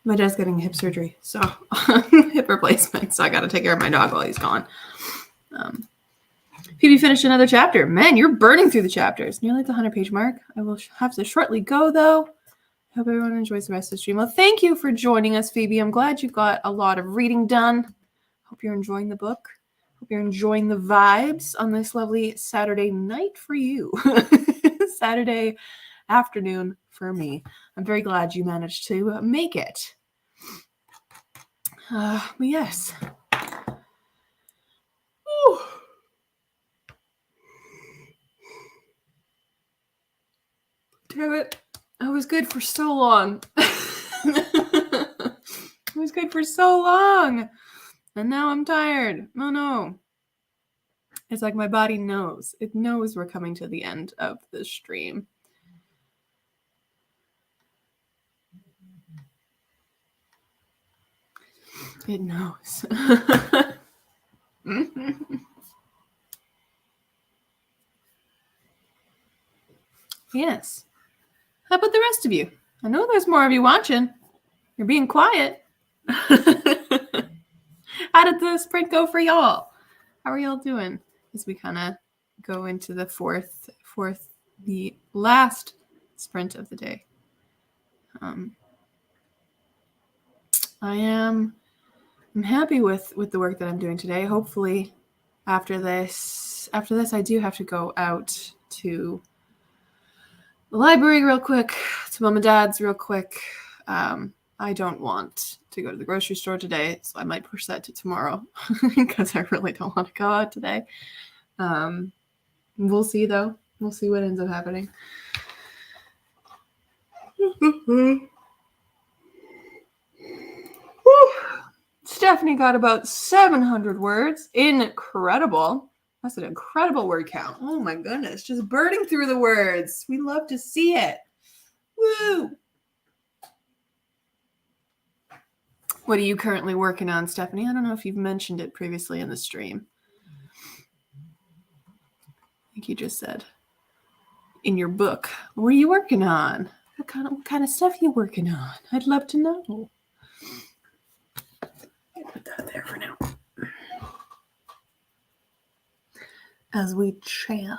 My dad's getting hip surgery. So hip replacement. So I got to take care of my dog while he's gone. Phoebe finished another chapter. Man, you're burning through the chapters. Nearly the 100-page mark. I will have to shortly go, though. Hope everyone enjoys the rest of the stream. Well, thank you for joining us, Phoebe. I'm glad you got a lot of reading done. Hope you're enjoying the book. Hope you're enjoying the vibes on this lovely Saturday night for you. Saturday afternoon for me. I'm very glad you managed to make it. But yes. Ooh. Damn it. I was good for so long. I was good for so long. And now I'm tired. Oh no. It's like my body knows. It knows we're coming to the end of the stream. It knows. Yes. How about the rest of you? I know there's more of you watching. You're being quiet. How did the sprint go for y'all? How are y'all doing as we kind of go into the the last sprint of the day? I'm happy with the work that I'm doing today. Hopefully after this I do have to go out to the library real quick, to Mom and Dad's real quick. I don't want to go to the grocery store today, so I might push that to tomorrow because I really don't want to go out today. We'll see, though. We'll see what ends up happening. Stephanie got about 700 words. Incredible. That's an incredible word count. Oh my goodness. Just burning through the words. We love to see it. Woo! What are you currently working on, Stephanie? I don't know if you've mentioned it previously in the stream. I think you just said in your book. What are you working on? What kind of stuff are you working on? I'd love to know. Put that there for now. As we chat.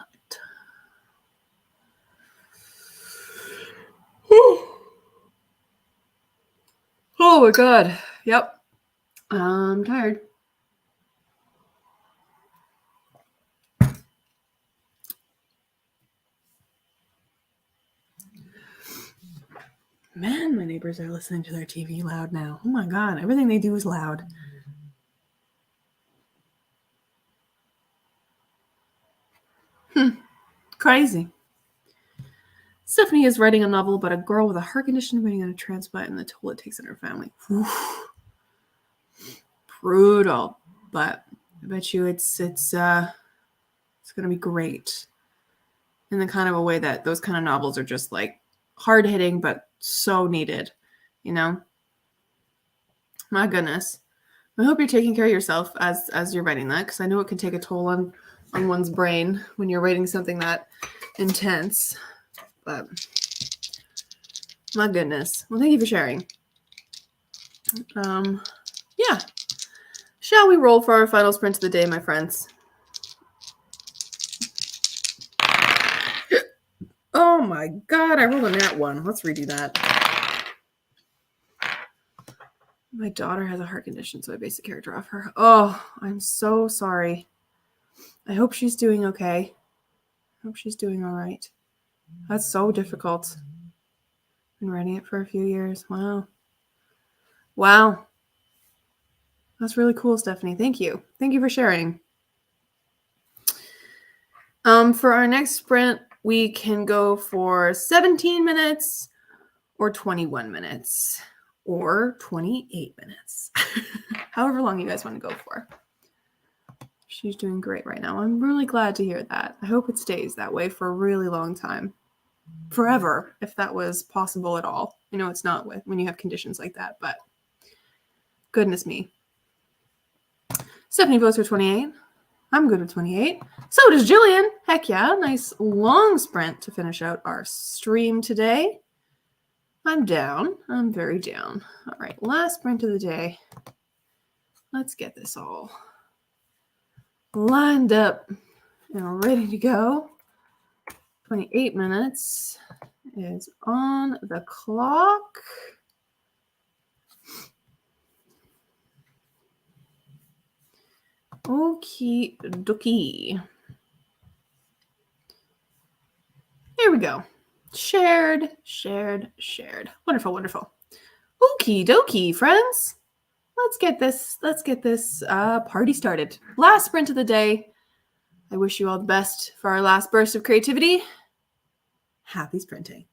Oh my god. Yep. I'm tired. Man, my neighbors are listening to their TV loud now. Oh my god, everything they do is loud. Crazy. Stephanie is writing a novel about a girl with a heart condition waiting on a transplant and the toll it takes on her family. Oof. Brutal. But I bet you it's gonna be great. In the kind of a way that those kind of novels are just like hard hitting but so needed, you know? My goodness. I hope you're taking care of yourself as you're writing that, because I know it can take a toll on one's brain when you're writing something that intense. But my goodness. Well, thank you for sharing. Yeah. Shall we roll for our final sprint of the day, my friends? Oh my god, I rolled a nat 1. Let's redo that. My daughter has a heart condition, so I based the character off her. Oh, I'm so sorry. I hope she's doing okay. I hope she's doing all right. That's so difficult. Been writing it for a few years. Wow. Wow. That's really cool, Stephanie. Thank you. Thank you for sharing. For our next sprint, we can go for 17 minutes or 21 minutes or 28 minutes. However long you guys want to go for. She's doing great right now. I'm really glad to hear that. I hope it stays that way for a really long time. Forever, if that was possible at all. I know it's not when you have conditions like that, but goodness me. Stephanie votes for 28. I'm good with 28. So does Jillian. Heck yeah. Nice long sprint to finish out our stream today. I'm down. I'm very down. All right. Last sprint of the day. Let's get this all lined up and ready to go. 28 minutes is on the clock. Okie dokie. Here we go. Shared. Wonderful, wonderful. Okie dokie, friends. Let's get this party started. Last sprint of the day. I wish you all the best for our last burst of creativity. Happy sprinting.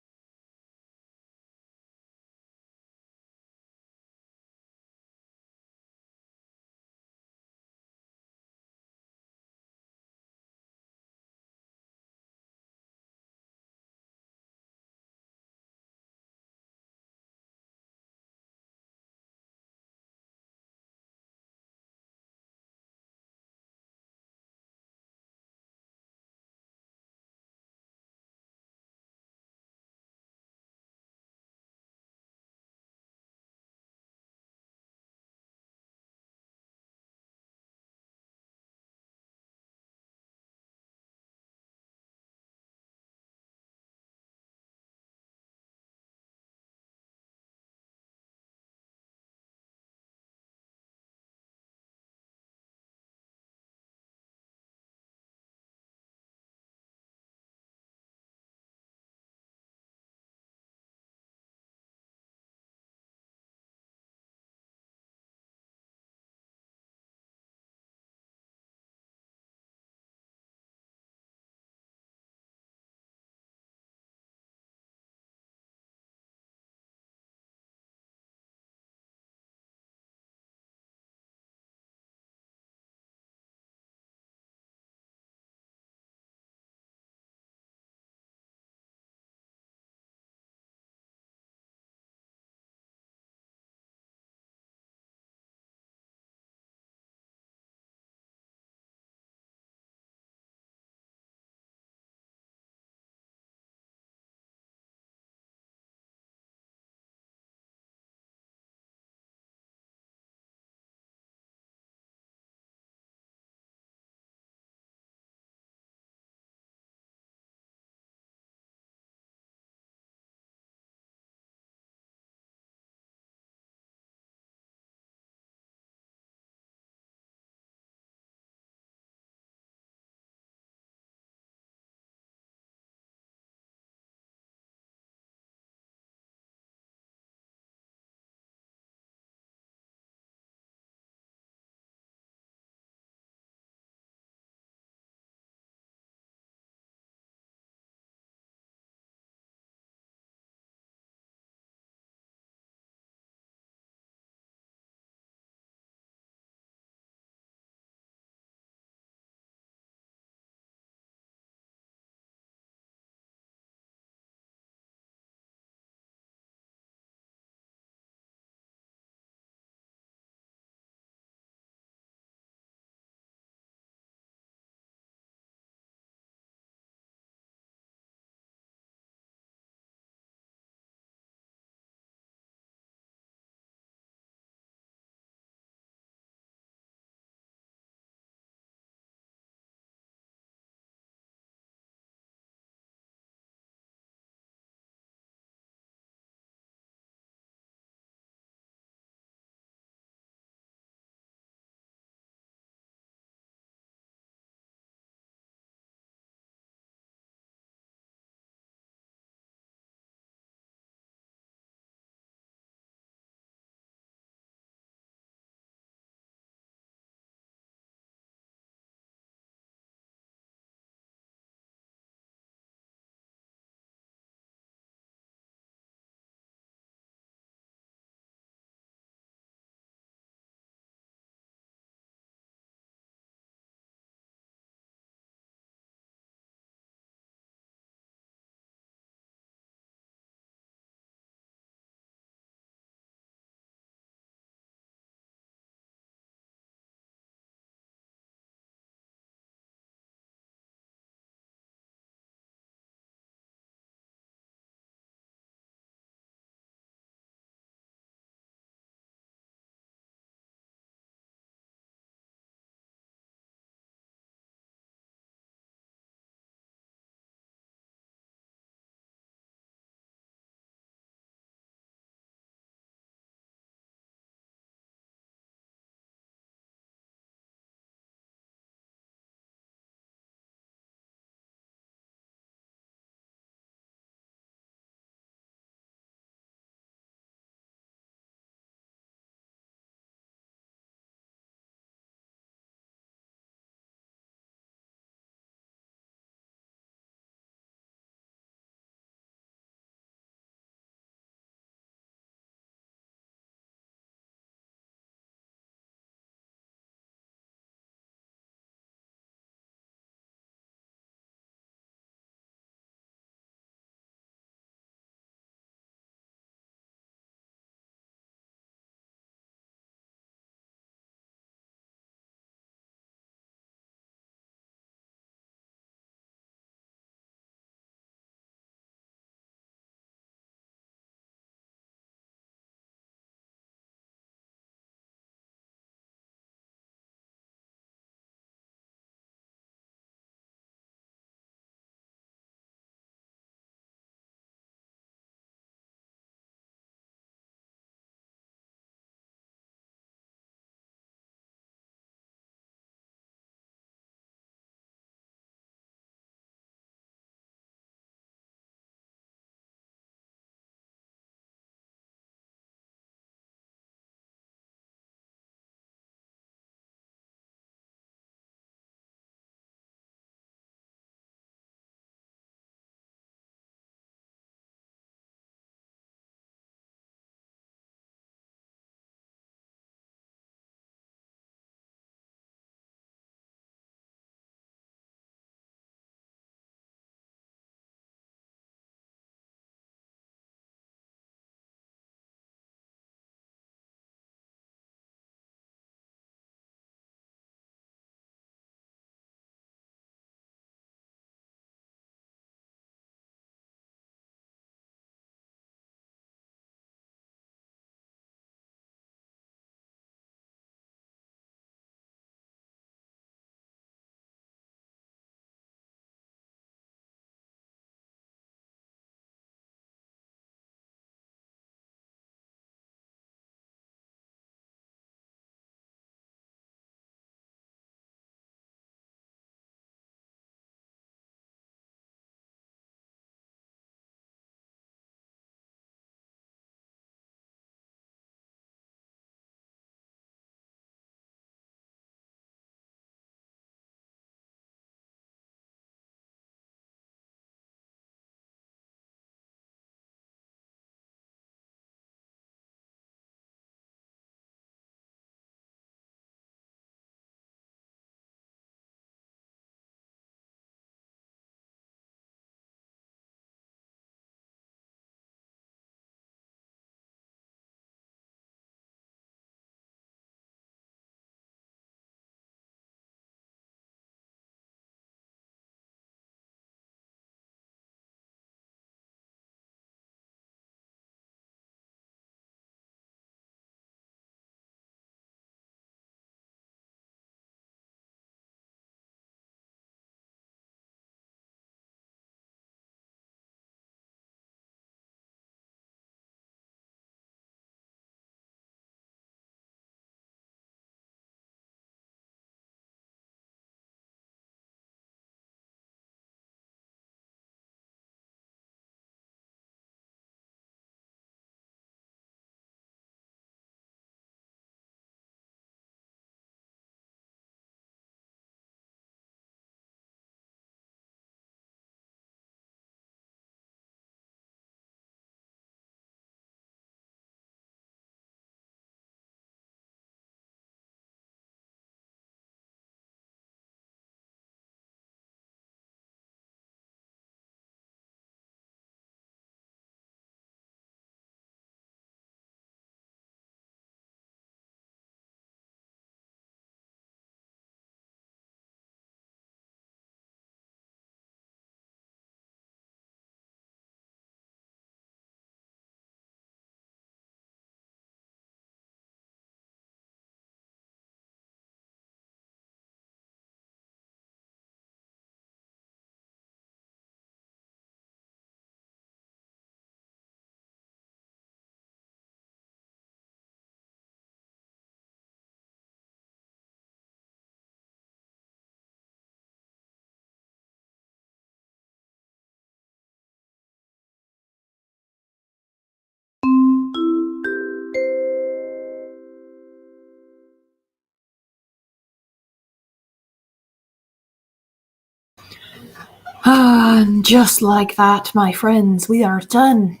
And just like that, my friends, we are done.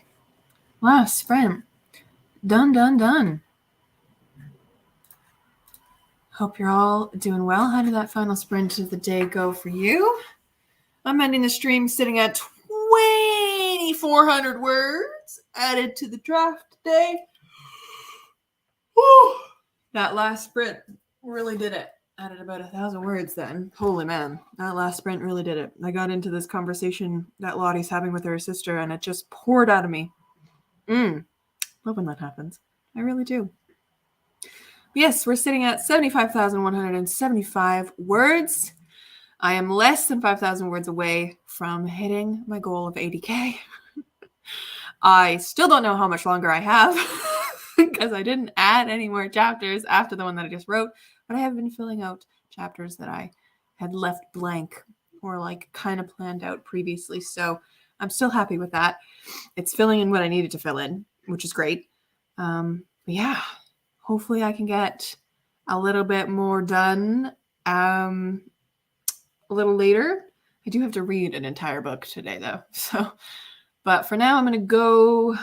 Last sprint. Done. Hope you're all doing well. How did that final sprint of the day go for you? I'm ending the stream sitting at 2,400 words added to the draft today. Whew. That last sprint really did it. Added about 1,000 words then. Holy man, that last sprint really did it. I got into this conversation that Lottie's having with her sister and it just poured out of me. Love when that happens. I really do. Yes, we're sitting at 75,175 words. I am less than 5,000 words away from hitting my goal of 80K. I still don't know how much longer I have because I didn't add any more chapters after the one that I just wrote, but I have been filling out chapters that I had left blank or like kind of planned out previously. So I'm still happy with that. It's filling in what I needed to fill in, which is great. But yeah, hopefully I can get a little bit more done a little later. I do have to read an entire book today though. But for now I'm going to go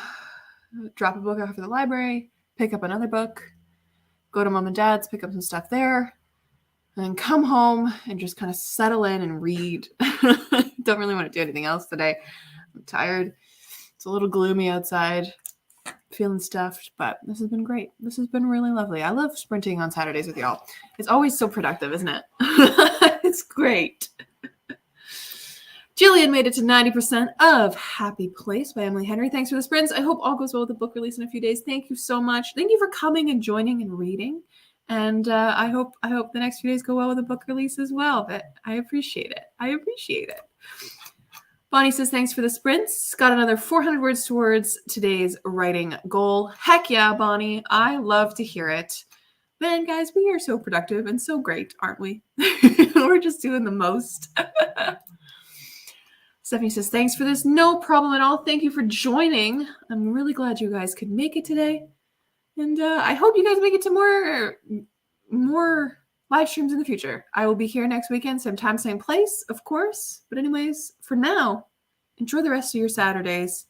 drop a book off at the library, pick up another book, go to mom and dad's, pick up some stuff there, and then come home and just kind of settle in and read. Don't really want to do anything else today. I'm tired. It's a little gloomy outside. Feeling stuffed, but this has been great. This has been really lovely. I love sprinting on Saturdays with y'all. It's always so productive, isn't it? It's great. Jillian made it to 90% of Happy Place by Emily Henry. Thanks for the sprints. I hope all goes well with the book release in a few days. Thank you so much. Thank you for coming and joining and reading. And I hope the next few days go well with the book release as well. But I appreciate it. Bonnie says, thanks for the sprints. Got another 400 words towards today's writing goal. Heck yeah, Bonnie. I love to hear it. Man, guys, we are so productive and so great, aren't we? We're just doing the most. Stephanie says, thanks for this. No problem at all. Thank you for joining. I'm really glad you guys could make it today. And I hope you guys make it to more live streams in the future. I will be here next weekend, same time, same place, of course. But anyways, for now, enjoy the rest of your Saturdays,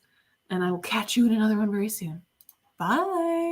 and I will catch you in another one very soon. Bye.